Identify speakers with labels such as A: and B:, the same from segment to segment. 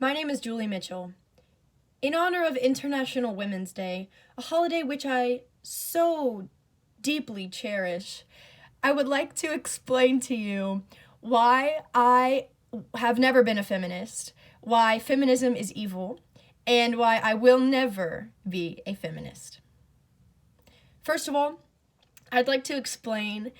A: My name is Julie Mitchell. In honor of International Women's Day, a holiday which I so deeply cherish, I would like to explain to you why I have never been a feminist, why feminism is evil, and why I will never be a feminist. First of all, I'd like to explain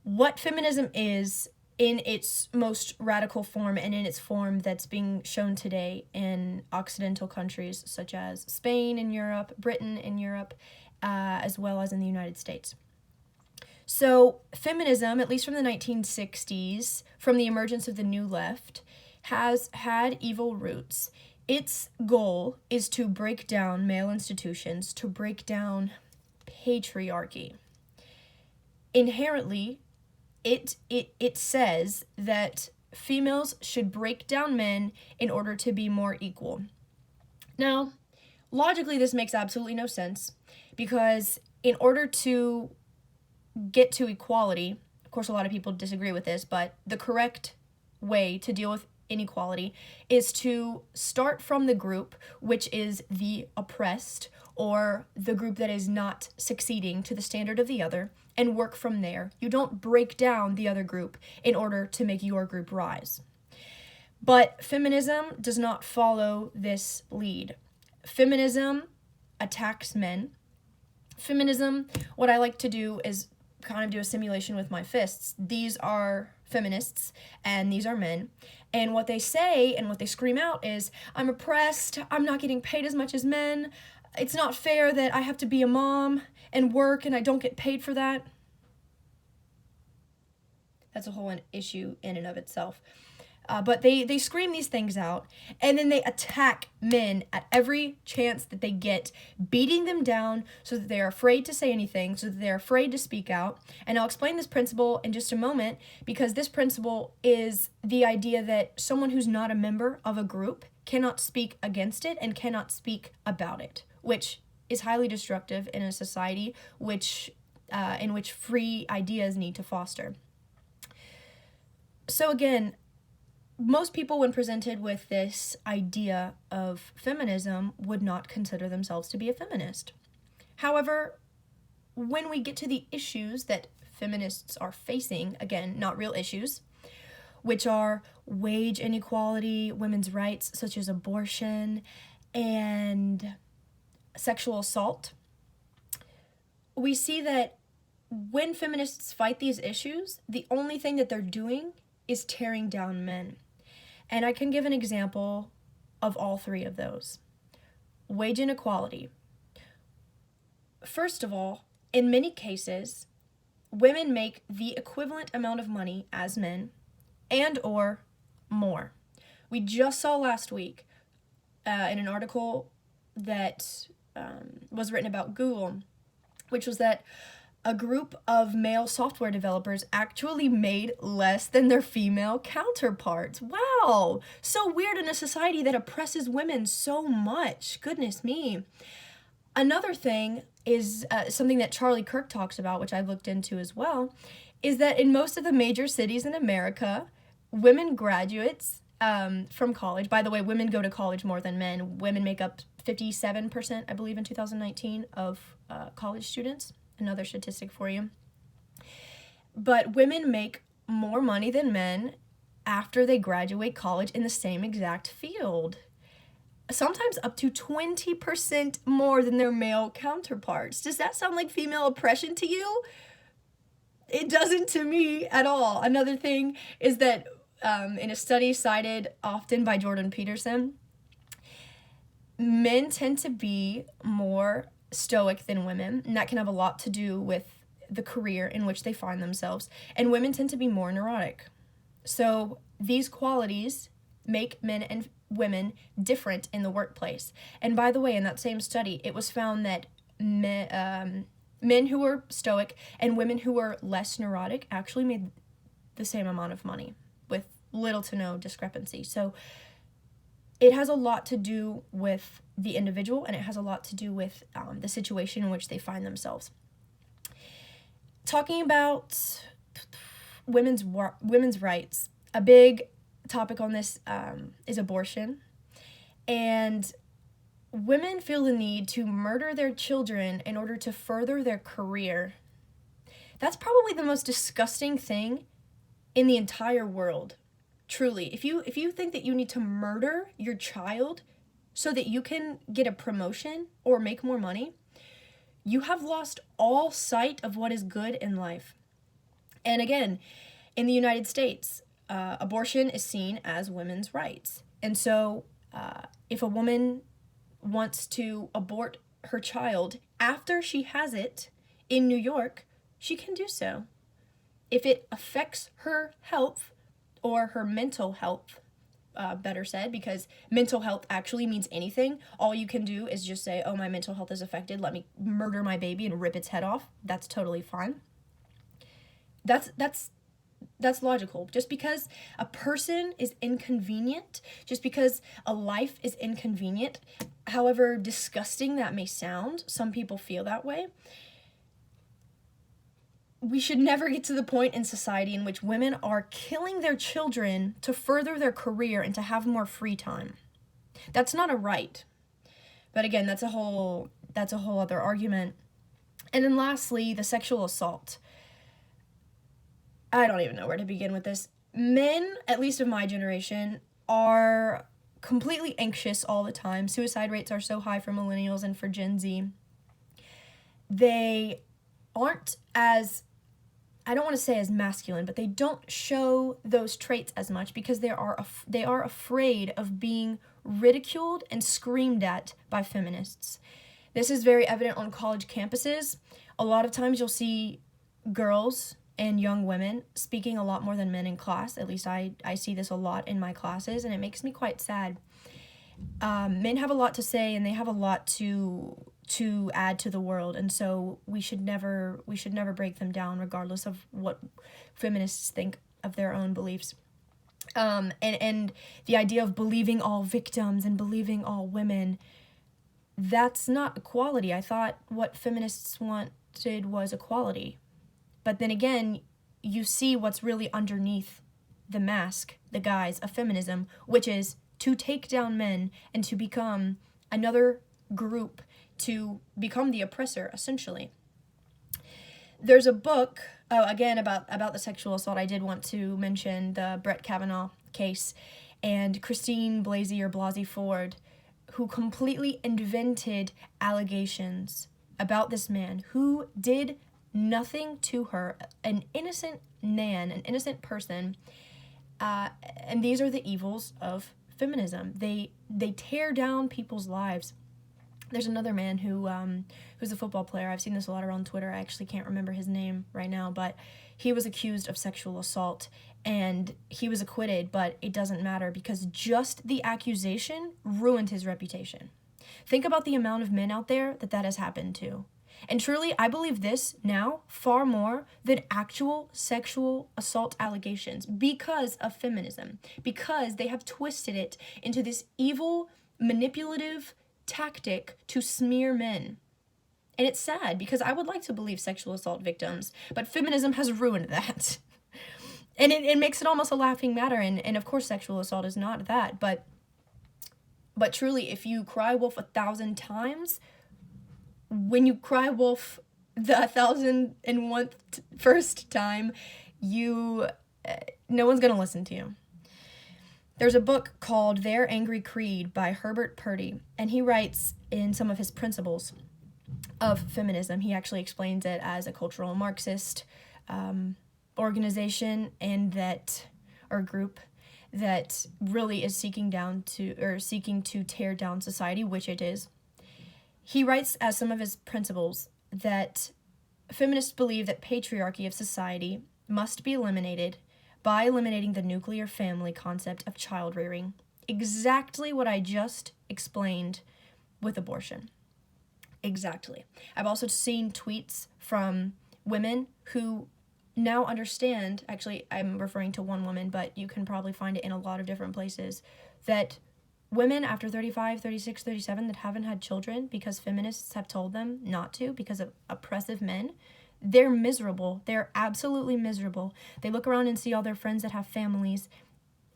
A: what feminism is in its most radical form and in its form that's being shown today in Occidental countries such as Spain in Europe, Britain in Europe, as well as in the United States. So feminism, at least from the 1960s, from the emergence of the New Left, has had evil roots. Its goal is to break down male institutions, to break down patriarchy. Inherently, it says that females should break down men in order to be more equal. Now, logically, this makes absolutely no sense because in order to get to equality, of course, a lot of people disagree with this, but the correct way to deal with inequality is to start from the group which is the oppressed or the group that is not succeeding to the standard of the other and work from there. You don't break down the other group in order to make your group rise. But feminism does not follow this lead. Feminism attacks men. Feminism, what I like to do is kind of do a simulation with my fists. These are feminists and these are men. And what they say and what they scream out is, I'm oppressed, I'm not getting paid as much as men, it's not fair that I have to be a mom and work and I don't get paid for that. That's a whole issue in and of itself. But they scream these things out, and then they attack men at every chance that they get, beating them down so that they're afraid to say anything, so that they're afraid to speak out. And I'll explain this principle in just a moment, because this principle is the idea that someone who's not a member of a group cannot speak against it and cannot speak about it, which is highly destructive in a society in which free ideas need to foster. So again, most people, when presented with this idea of feminism, would not consider themselves to be a feminist. However, when we get to the issues that feminists are facing, again, not real issues, which are wage inequality, women's rights such as abortion, and sexual assault, we see that when feminists fight these issues, the only thing that they're doing is tearing down men. And I can give an example of all three of those. Wage inequality. First of all, in many cases, women make the equivalent amount of money as men and or more. We just saw last week in an article that was written about Google, which was that a group of male software developers actually made less than their female counterparts. Wow! So weird in a society that oppresses women so much. Goodness me. Another thing is something that Charlie Kirk talks about, which I've looked into as well, is that in most of the major cities in America, women graduates from college, by the way, women go to college more than men. Women make up 57%, I believe, in 2019 of college students. Another statistic for you. But women make more money than men after they graduate college in the same exact field. Sometimes up to 20% more than their male counterparts. Does that sound like female oppression to you? It doesn't to me at all. Another thing is that in a study cited often by Jordan Peterson, men tend to be more stoic than women, and that can have a lot to do with the career in which they find themselves, and women tend to be more neurotic. So these qualities make men and women different in the workplace. And by the way, in that same study, it was found that men who were stoic and women who were less neurotic actually made the same amount of money with little to no discrepancy. So it has a lot to do with the individual, and it has a lot to do with the situation in which they find themselves. Talking about women's rights, a big topic on this is abortion. And women feel the need to murder their children in order to further their career. That's probably the most disgusting thing in the entire world. Truly, if you think that you need to murder your child so that you can get a promotion or make more money, you have lost all sight of what is good in life. And again, in the United States, abortion is seen as women's rights. And so if a woman wants to abort her child after she has it in New York, she can do so. If it affects her health or her mental health, better said, because mental health actually means anything. All you can do is just say, oh, my mental health is affected, let me murder my baby and rip its head off. That's totally fine. That's logical. Just because a person is inconvenient, just because a life is inconvenient, however disgusting that may sound, some people feel that way. We should never get to the point in society in which women are killing their children to further their career and to have more free time. That's not a right. But again, that's a whole other argument. And then lastly, the sexual assault. I don't even know where to begin with this. Men, at least of my generation, are completely anxious all the time. Suicide rates are so high for millennials and for Gen Z. They aren't as, I don't want to say as masculine, but they don't show those traits as much because they are afraid of being ridiculed and screamed at by feminists. This is very evident on college campuses. A lot of times you'll see girls and young women speaking a lot more than men in class. At least I see this a lot in my classes, and it makes me quite sad. Men have a lot to say, and they have a lot to add to the world, and so we should never break them down, regardless of what feminists think of their own beliefs. And the idea of believing all victims and believing all women, that's not equality. I thought what feminists wanted was equality. But then again, you see what's really underneath the mask, the guise of feminism, which is to take down men and to become another group, to become the oppressor, essentially. There's a book, again, about the sexual assault. I did want to mention the Brett Kavanaugh case and Christine Blasey Ford, who completely invented allegations about this man who did nothing to her, an innocent man, an innocent person, and these are the evils of feminism. They tear down people's lives. There's another man who's a football player. I've seen this a lot around Twitter. I actually can't remember his name right now, but he was accused of sexual assault, and he was acquitted, but it doesn't matter because just the accusation ruined his reputation. Think about the amount of men out there that has happened to. And truly, I believe this now far more than actual sexual assault allegations because of feminism, because they have twisted it into this evil, manipulative tactic to smear men. And it's sad because I would like to believe sexual assault victims, but feminism has ruined that. And it makes it almost a laughing matter, and of course sexual assault is not that, but truly, if you cry wolf 1,000 times, when you cry wolf the 1,001st time, no one's gonna listen to you. There's a book called Their Angry Creed by Herbert Purdy, and he writes in some of his principles of feminism. He actually explains it as a cultural Marxist organization or group that really is seeking to tear down society, which it is. He writes as some of his principles that feminists believe that patriarchy of society must be eliminated by eliminating the nuclear family concept of child rearing. Exactly what I just explained with abortion. Exactly. I've also seen tweets from women who now understand, actually I'm referring to one woman, but you can probably find it in a lot of different places, that women after 35, 36, 37 that haven't had children because feminists have told them not to because of oppressive men, they're miserable. They're absolutely miserable. They look around and see all their friends that have families,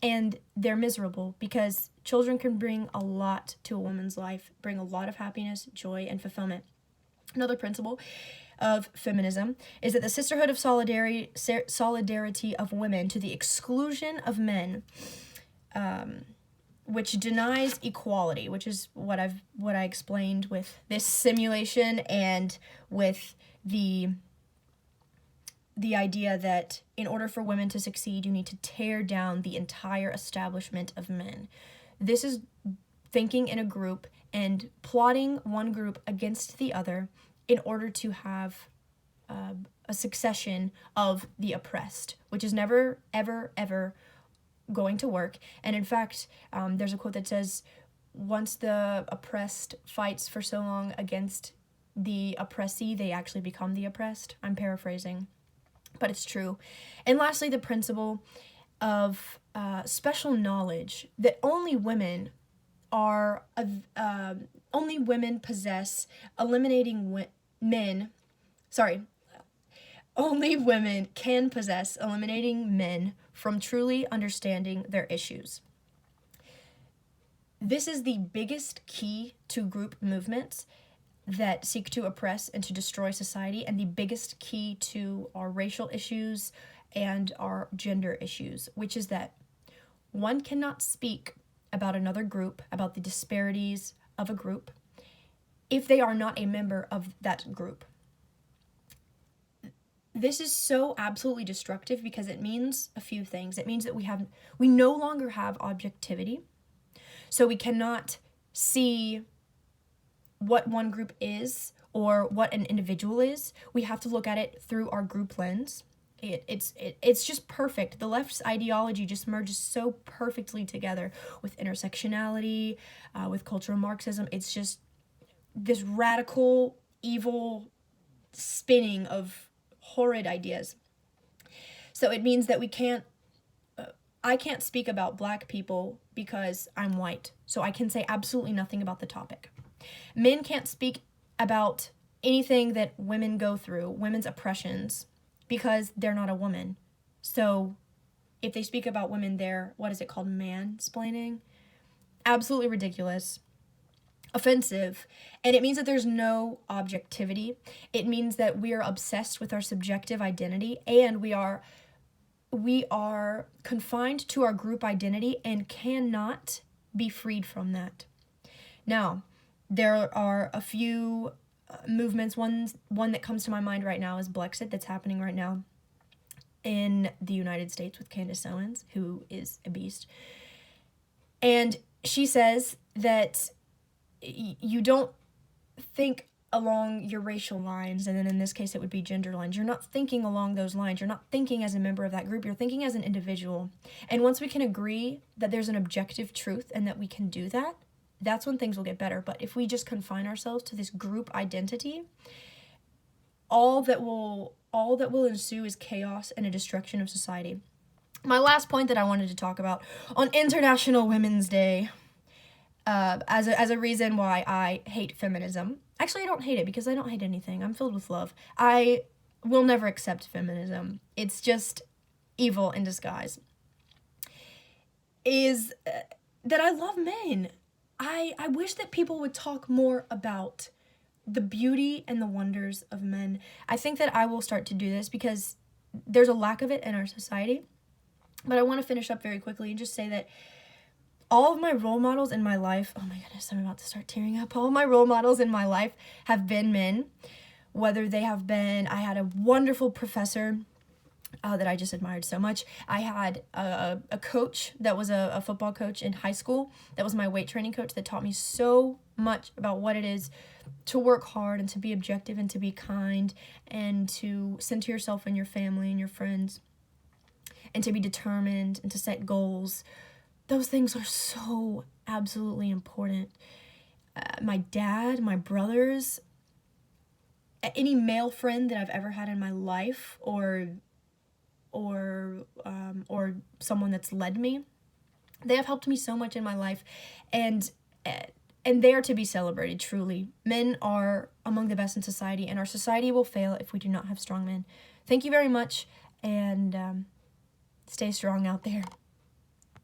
A: and they're miserable because children can bring a lot to a woman's life, bring a lot of happiness, joy, and fulfillment. Another principle of feminism is that the sisterhood of solidarity of women to the exclusion of men, which denies equality, which is what I explained with this simulation and with the idea that in order for women to succeed, you need to tear down the entire establishment of men. This is thinking in a group and plotting one group against the other in order to have a succession of the oppressed, which is never, ever, ever going to work. And in fact, there's a quote that says, once the oppressed fights for so long against the oppressee, they actually become the oppressed. I'm paraphrasing, but it's true. And lastly, the principle of special knowledge that only women possess, only women can possess eliminating men from truly understanding their issues. This is the biggest key to group movements that seek to oppress and to destroy society, and the biggest key to our racial issues and our gender issues, which is that one cannot speak about another group, about the disparities of a group, if they are not a member of that group. This is so absolutely destructive because it means a few things. It means that we no longer have objectivity, so we cannot see what one group is or what an individual is. We have to look at it through our group lens. It's just perfect. The left's ideology just merges so perfectly together with intersectionality, with cultural Marxism. It's just this radical, evil spinning of horrid ideas. So it means that I can't speak about Black people because I'm white, so I can say absolutely nothing about the topic. Men can't speak about anything that women go through, women's oppressions, because they're not a woman. So if they speak about women, they're, what is it called, mansplaining? Absolutely ridiculous, offensive, and it means that there's no objectivity. It means that we are obsessed with our subjective identity, and we are confined to our group identity and cannot be freed from that. Now, there are a few movements. One that comes to my mind right now is Blexit, that's happening right now in the United States with Candace Owens, who is a beast. And she says that you don't think along your racial lines, and then in this case it would be gender lines. You're not thinking along those lines. You're not thinking as a member of that group. You're thinking as an individual. And once we can agree that there's an objective truth and that we can do that, that's when things will get better. But if we just confine ourselves to this group identity, all that will ensue is chaos and a destruction of society. My last point that I wanted to talk about on International Women's Day, as a reason why I hate feminism. Actually, I don't hate it because I don't hate anything. I'm filled with love. I will never accept feminism. It's just evil in disguise. Is that I love men. I wish that people would talk more about the beauty and the wonders of men. I think that I will start to do this because there's a lack of it in our society. But I want to finish up very quickly and just say that all of my role models in my life, oh my goodness, I'm about to start tearing up. All of my role models in my life have been men, whether they have been, I had a wonderful professor that I just admired so much. I had a coach that was a football coach in high school that was my weight training coach that taught me so much about what it is to work hard and to be objective and to be kind and to center yourself in your family and your friends and to be determined and to set goals. Those things are so absolutely important. My dad, my brothers, any male friend that I've ever had in my life, or someone that's led me, they have helped me so much in my life, and they are to be celebrated, truly. Men are among the best in society, and our society will fail if we do not have strong men. Thank you very much, and stay strong out there.